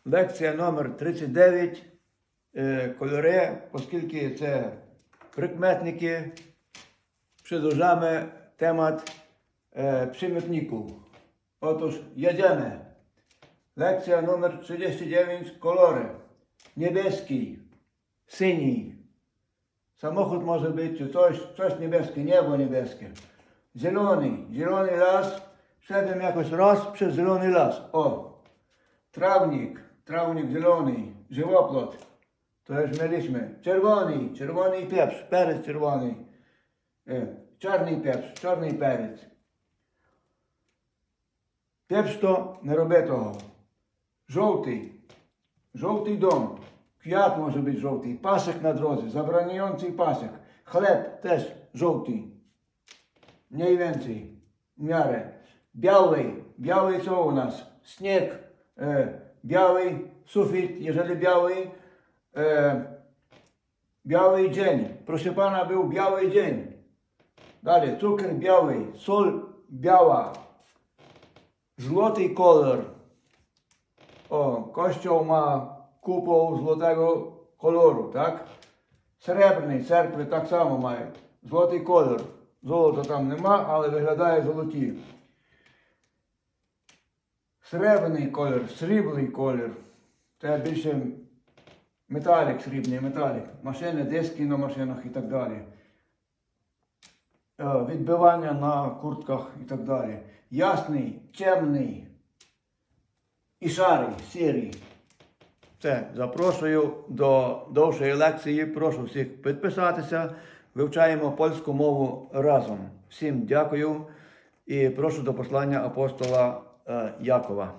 Лекція номер 39. Кольори, оскільки це прикметники, продовжуємо темат przymiotników. Otóż jedziemy. Lekcja numer 39. Kolory. Niebieski, syni. Samochód może być coś niebieskie, niebo niebieskie. Zielony las. Szedłem jakoś raz przez zielony las. Trawnik zielony. Żywioplot. To już mieliśmy. Czerwony pieprz, perec czerwony. Czarny pieprz, czarny perec. Pieprz to nie robię toho. Żółty dom. Kwiat może być żółty. Pasek na drodze, zabraniający pasek. Chleb też żółty. Mniej więcej, w miarę. Biały co u nas? Śnieg, biały sufit, jeżeli biały dzień. Proszę pana, był biały dzień. Dalej, cukier biały, sól biała. Złoty kolor. Kościół ma kupę złotego koloru, tak? Srebrny, cerkwy tak samo mają. Złoty kolor. Złota tam nема, ale wyglądają złoті. Srebrny kolor. Це більше металік, срібний металік. Машини, диски на машинах і так далі. Відбивання на куртках і так далі. Ясний, темний і шарий, сірий. Це, запрошую до довшої лекції. Прошу всіх підписатися. Вивчаємо польську мову разом. Всім дякую і прошу до послання апостола Якова.